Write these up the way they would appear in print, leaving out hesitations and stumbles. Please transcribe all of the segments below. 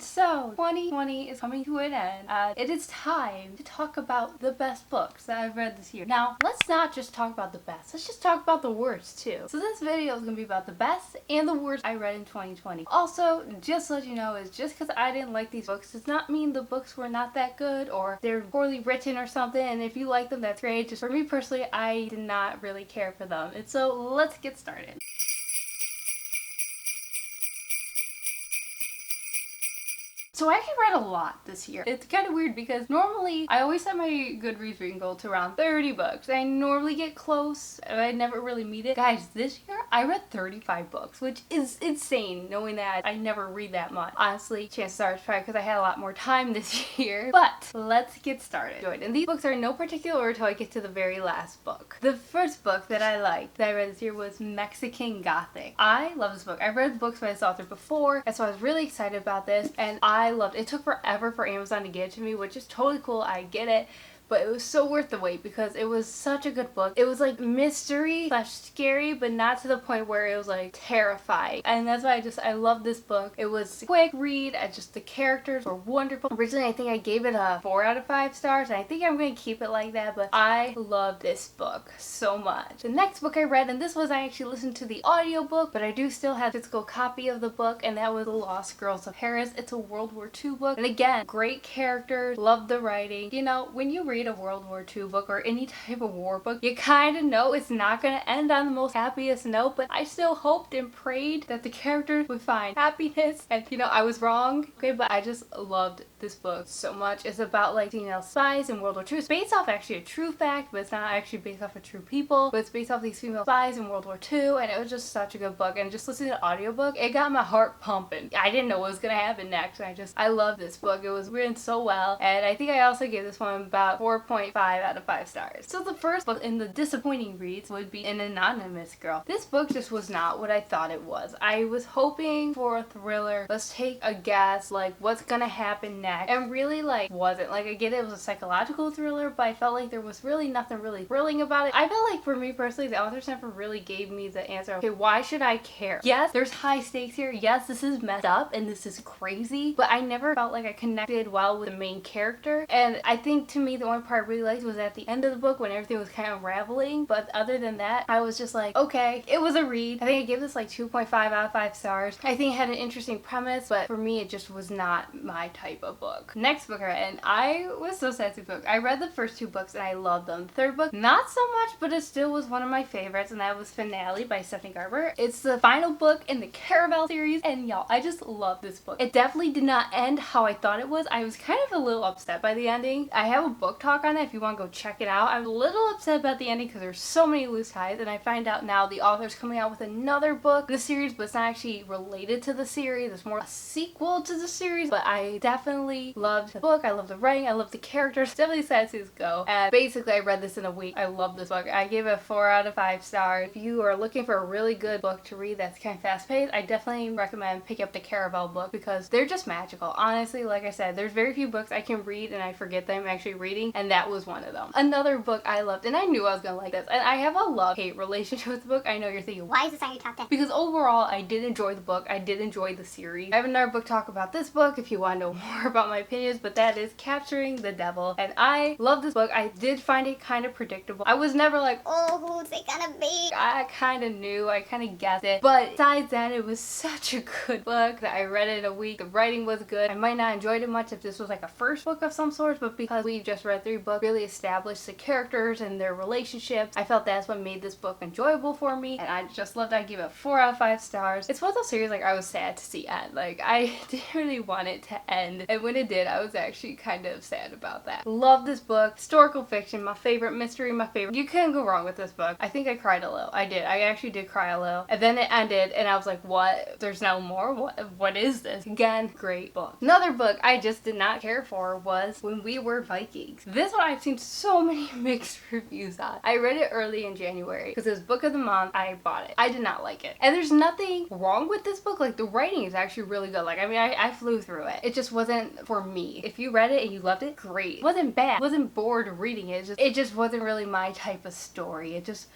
And so, 2020 is coming to an end. It is time to talk about the best books that I've read this year. Now, let's not just talk about the best, let's just talk about the worst too. So this video is going to be about the best and the worst I read in 2020. Also, just to let you know, is just because I didn't like these books does not mean the books were not that good or they're poorly written or something, and if you like them, that's great. Just for me personally, I did not really care for them. And so, let's get started. So I actually read a lot this year. It's kind of weird because normally I always set my Goodreads reading goal to around 30 books. I normally get close and I never really meet it. Guys, this year I read 35 books, which is insane knowing that I never read that much. Honestly, chances are it's probably because I had a lot more time this year. But let's get started. And these books are in no particular order until I get to the very last book. The first book that I liked that I read this year was Mexican Gothic. I love this book. I've read books by this author before, and so I was really excited about this, and I loved it. It took forever for Amazon to get it to me, which is totally cool. I get it. But it was so worth the wait because it was such a good book. It was like mystery / scary, but not to the point where it was like terrifying. And that's why I love this book. It was a quick read, and just the characters were wonderful. Originally, I think I gave it a 4 out of 5 stars, and I think I'm going to keep it like that, but I love this book so much. The next book I read, and this was I actually listened to the audiobook, but I do still have a physical copy of the book, and that was The Lost Girls of Paris. It's a World War II book, and again, great characters, love the writing. You know, when you read a World War II book or any type of war book, you kind of know it's not going to end on the most happiest note, but I still hoped and prayed that the characters would find happiness, and you know, I was wrong, okay, but I just loved this book so much. It's about like female spies in World War II. It's based off actually a true fact, but it's not actually based off of true people, but it's based off these female spies in World War II, and it was just such a good book. And just listening to the audiobook, it got my heart pumping. I didn't know what was going to happen next, and I love this book. It was written so well, and I think I also gave this one about 4.5 out of 5 stars. So the first book in the disappointing reads would be An Anonymous Girl. This book just was not what I thought it was. I was hoping for a thriller. Let's take a guess, like what's gonna happen next, and really like wasn't. Like, I get it was a psychological thriller, but I felt like there was really nothing really thrilling about it. I felt like for me personally, the authors never really gave me the answer, okay, why should I care? Yes, there's high stakes here. Yes, this is messed up and this is crazy, but I never felt like I connected well with the main character. And I think to me the one part I really liked was at the end of the book when everything was kind of unraveling, but other than that, I was just like, okay, it was a read. I think I gave this like 2.5 out of 5 stars. I think it had an interesting premise, but for me it just was not my type of book. Next book I read, and I was so sad to book. I read the first 2 books and I loved them. The third book, not so much, but it still was one of my favorites, and that was Finale by Stephanie Garber. It's the final book in the Caraval series, and y'all, I just love this book. It definitely did not end how I thought it was. I was kind of a little upset by the ending. I have a book talk on it if you want to go check it out. I'm a little upset about the ending because there's so many loose ties, and I find out now the author's coming out with another book in the series, but it's not actually related to the series. It's more a sequel to the series, but I definitely loved the book. I love the writing. I love the characters. Definitely sad to see this go. And basically I read this in a week. I love this book. I gave it a 4 out of 5 stars. If you are looking for a really good book to read that's kind of fast paced, I definitely recommend picking up the Caraval book because they're just magical. Honestly, like I said, there's very few books I can read and I forget that I'm actually reading, and that was one of them. Another book I loved, and I knew I was gonna like this, and I have a love-hate relationship with the book. I know you're thinking, why is this on your top 10? Because overall, I did enjoy the book. I did enjoy the series. I have another book talk about this book if you want to know more about my opinions, but that is Capturing the Devil, and I love this book. I did find it kind of predictable. I was never like, oh, who's it gonna be? I kind of knew. I kind of guessed it, but besides that, it was such a good book that I read it in a week. The writing was good. I might not enjoyed it much if this was like a first book of some sort, but because we just read 3 books, really established the characters and their relationships, I felt that's what made this book enjoyable for me, and I just loved it. I give it 4 out of 5 stars. It's one of those series like I was sad to see end. Like, I didn't really want it to end, and when it did, I was actually kind of sad about that. Love this book. Historical fiction, my favorite. Mystery, my favorite. You couldn't go wrong with this book. I think I cried a little. I did. I actually did cry a little. And then it ended, and I was like, what? There's no more? What is this? Again, great book. Another book I just did not care for was When We Were Vikings. This one I've seen so many mixed reviews on. I read it early in January because it was book of the month. I bought it. I did not like it. And there's nothing wrong with this book. Like, the writing is actually really good. Like, I mean, I flew through it. It just wasn't for me. If you read it and you loved it, great. It wasn't bad. I wasn't bored reading it. It just wasn't really my type of story. It just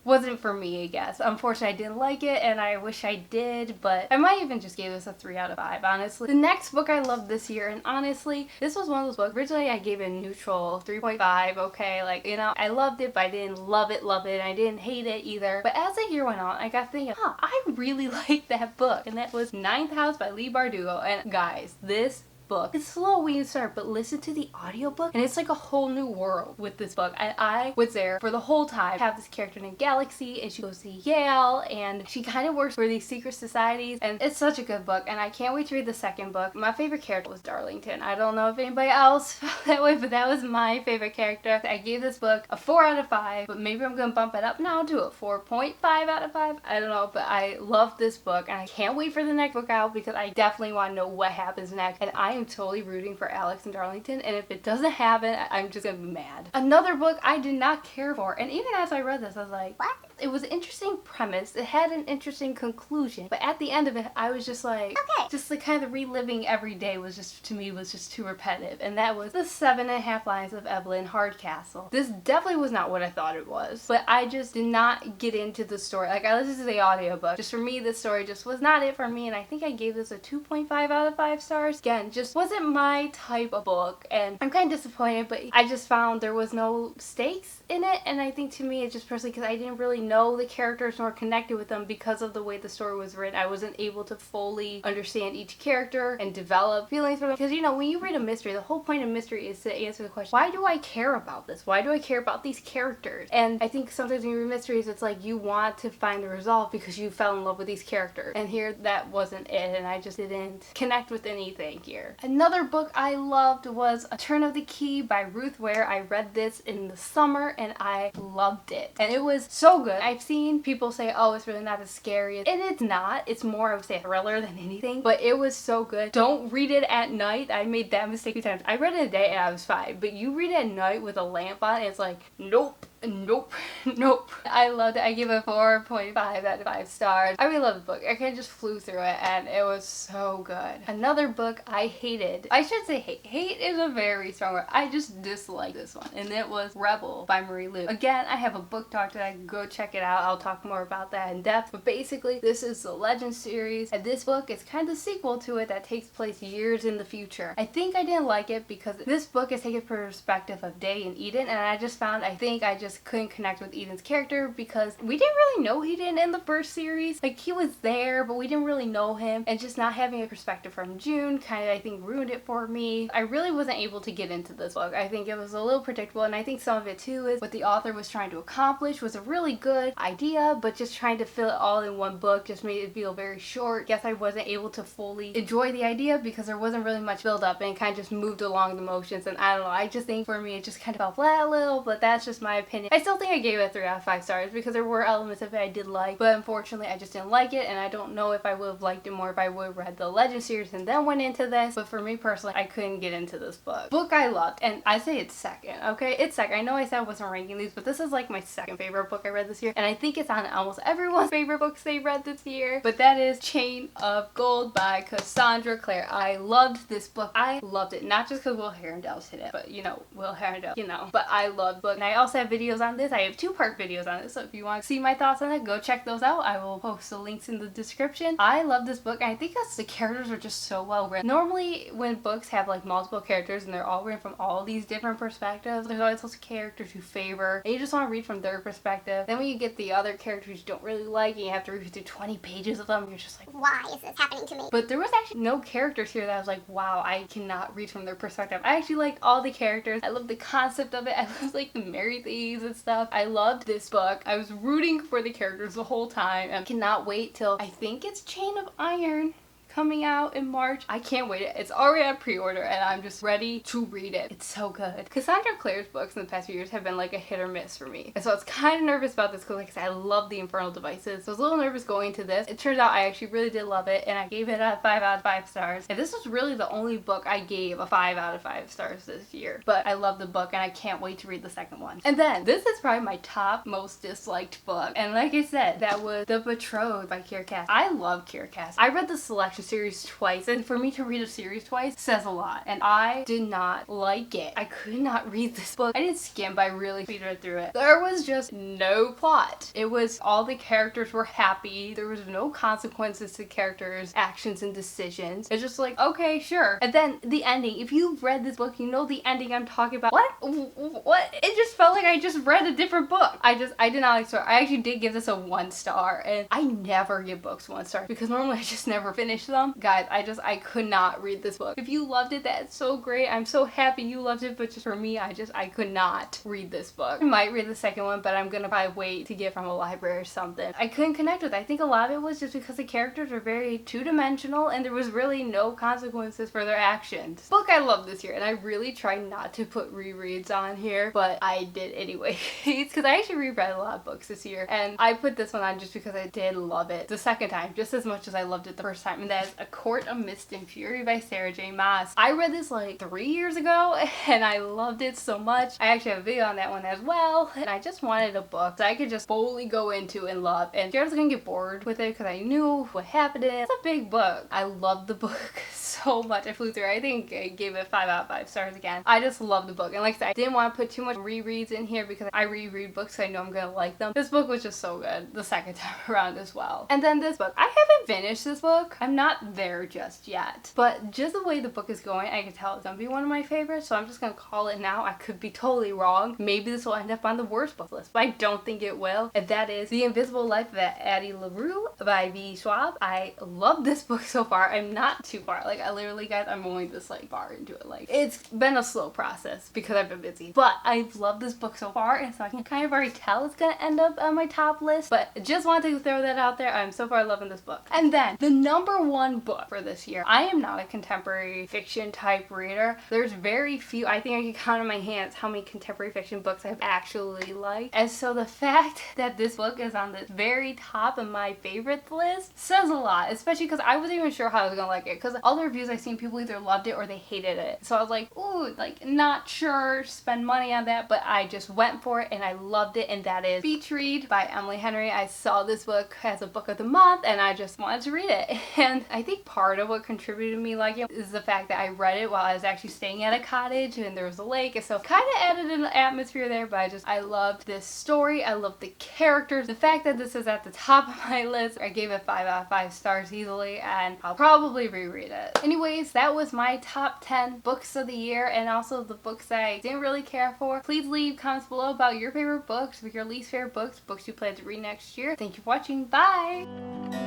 wasn't for me, I guess. Unfortunately, I didn't like it, and I wish I did, but I might even just give this a 3 out of 5, honestly. The next book I loved this year, and honestly, this was one of those books, originally I gave it a neutral 3.5, okay, like, you know, I loved it, but I didn't love it, and I didn't hate it either. But as the year went on, I got thinking, I really liked that book, and that was Ninth House by Leigh Bardugo, and guys, this book. It's slow when you start, but listen to the audiobook and it's like a whole new world with this book. And I was there for the whole time. I have this character named Galaxy and she goes to Yale and she kind of works for these secret societies and it's such a good book and I can't wait to read the second book. My favorite character was Darlington. I don't know if anybody else felt that way, but that was my favorite character. I gave this book a 4 out of 5, but maybe I'm gonna bump it up now to a 4.5 out of 5. I don't know, but I love this book and I can't wait for the next book out because I definitely want to know what happens next, and I am totally rooting for Alex and Darlington, and if it doesn't happen, I'm just gonna be mad. Another book I did not care for, and even as I read this, I was like, what? It was an interesting premise, it had an interesting conclusion, but at the end of it, I was just like, okay. Just like kind of reliving every day was just, to me, was just too repetitive, and that was The 7.5 Lives of Evelyn Hardcastle. This definitely was not what I thought it was, but I just did not get into the story. Like, I listened to the audiobook. Just for me, this story just was not it for me, and I think I gave this a 2.5 out of 5 stars. Again, just wasn't my type of book, and I'm kind of disappointed, but I just found there was no stakes in it, and I think to me, it's just personally because I didn't really know the characters nor connected with them because of the way the story was written. I wasn't able to fully understand each character and develop feelings for them, because you know, when you read a mystery, the whole point of mystery is to answer the question, why do I care about this? Why do I care about these characters? And I think sometimes when you read mysteries, it's like you want to find the resolve because you fell in love with these characters, and here that wasn't it, and I just didn't connect with anything here. Another book I loved was A Turn of the Key by Ruth Ware. I read this in the summer and I loved it, and it was so good. I've seen people say, oh, it's really not as scary, and it's not. It's more of a thriller than anything, but it was so good. Don't read it at night. I made that mistake a few times. I read it at day and I was fine, but you read it at night with a lamp on, and it's like, nope. Nope. Nope. I loved it. I give it 4.5 out of 5 stars. I really love the book. I kind of just flew through it and it was so good. Another book I hated. I should say hate. Hate is a very strong word. I just disliked this one, and it was Rebel by Marie Lu. Again, I have a book talk today. Go check it out. I'll talk more about that in depth. But basically, this is the Legend series, and this book is kind of the sequel to it that takes place years in the future. I think I didn't like it because this book is taken from the perspective of Day and Eden, and I just found, I just couldn't connect with Eden's character because we didn't really know Eden in the first series. Like, he was there, but we didn't really know him, and just not having a perspective from June kind of, I think, ruined it for me. I really wasn't able to get into this book. I think it was a little predictable, and I think some of it too is what the author was trying to accomplish was a really good idea, but just trying to fill it all in one book just made it feel very short. Guess I wasn't able to fully enjoy the idea because there wasn't really much build up, and it kind of just moved along the motions, and I don't know, I just think for me it just kind of fell flat a little, but that's just my opinion. I still think I gave it 3 out of 5 stars because there were elements of it I did like, but unfortunately I just didn't like it, and I don't know if I would have liked it more if I would have read the Legend series and then went into this, but for me personally, I couldn't get into this book. Book I loved, and I say it's second, okay? It's second. I know I said I wasn't ranking these, but this is like my second favorite book I read this year, and I think it's on almost everyone's favorite books they read this year, but that is Chain of Gold by Cassandra Clare. I loved this book. I loved it, not just because Will Herondale's in it, but you know, Will Herondale, you know, but I loved the book, and I also have videos on this. I have 2-part videos on this, so if you want to see my thoughts on it, go check those out. I will post the links in the description. I love this book, and I think that's the characters are just so well written. Normally, when books have like multiple characters and they're all written from all these different perspectives, there's always those characters you favor, and you just want to read from their perspective. Then when you get the other characters you don't really like, and you have to read through 20 pages of them, you're just like, why is this happening to me? But there was actually no characters here that I was like, wow, I cannot read from their perspective. I actually liked all the characters. I love the concept of it. I love like the Mary thieves and stuff. I loved this book. I was rooting for the characters the whole time, and cannot wait till, I think it's Chain of Iron coming out in March. I can't wait. It's already on pre-order and I'm just ready to read it. It's so good. Cassandra Clare's books in the past few years have been like a hit or miss for me. And so I was kind of nervous about this because like I said, I love the Infernal Devices. So I was a little nervous going to this. It turns out I actually really did love it, and I gave it a 5 out of 5 stars. And this was really the only book I gave a 5 out of 5 stars this year. But I love the book and I can't wait to read the second one. And then this is probably my top most disliked book. And like I said, that was The Betrothed by Kiera Cass. I love Kiera Cass. I read the selection series twice, and for me to read a series twice says a lot, and I did not like it. I could not read this book. I didn't skim, but I really speedread through it. There was just no plot. It was all the characters were happy. There was no consequences to characters' actions and decisions. It's just like, okay, sure. And then the ending. If you've read this book, you know the ending I'm talking about. What? It just felt like I just read a different book. I did not like the story. I actually did give this a 1 star, and I never give books 1 star because normally I just never finish them. Guys, I could not read this book. If you loved it, that's so great. I'm so happy you loved it, but just for me, I could not read this book. I might read the second one, but I'm gonna probably wait to get from a library or something. I couldn't connect with it. I think a lot of it was just because the characters are very two-dimensional and there was really no consequences for their actions. Book I love this year, and I really tried not to put rereads on here, but I did anyway because I actually reread a lot of books this year, and I put this one on just because I did love it the second time just as much as I loved it the first time, and that is A Court of Mist and Fury by Sarah J Maas. I read this like 3 years ago and I loved it so much. I actually have a video on that one as well, and I just wanted a book that I could just fully go into and love, and I was gonna get bored with it because I knew what happened in it. It's a big book. I loved the book so much. I flew through it. I think I gave it 5 out of 5 stars again. I just love the book, and like I said, I didn't want to put too much rereads in here because I reread books so I know I'm gonna like them. This book was just so good the second time around as well. And then this book, I haven't finished this book. I'm not there just yet, but just the way the book is going, I can tell it's gonna be one of my favorites, so I'm just gonna call it now. I could be totally wrong. Maybe this will end up on the worst book list, but I don't think it will, and that is The Invisible Life of Addie LaRue by V. Schwab. I love this book so far. I'm not too far. Like, I literally, guys, I'm only this like far into it. Like, it's been a slow process because I've been busy, but I've loved this book so far, and so I can kind of already tell it's gonna end up on my top list, but just wanted to throw that out there. I'm so far loving this book. And then the #1 book for this year. I am not a contemporary fiction type reader. There's very few. I think I can count on my hands how many contemporary fiction books I've actually liked, and so the fact that this book is on the very top of my favorites list says a lot, especially because I wasn't even sure how I was gonna like it, because all the reviews I've seen, people either loved it or they hated it. So I was like, ooh, like, not sure, spend money on that, but I just went for it and I loved it, and that is Beach Read by Emily Henry. I saw this book as a book of the month and I just wanted to read it, and I think part of what contributed to me liking it is the fact that I read it while I was actually staying at a cottage and there was a lake, and so kind of added an atmosphere there, but I loved this story. I loved the characters. The fact that this is at the top of my list, I gave it 5 out of 5 stars easily, and I'll probably reread it. Anyways, that was my top 10 books of the year, and also the books that I didn't really care for. Please leave comments below about your favorite books, your least favorite books, books you plan to read next year. Thank you for watching. Bye!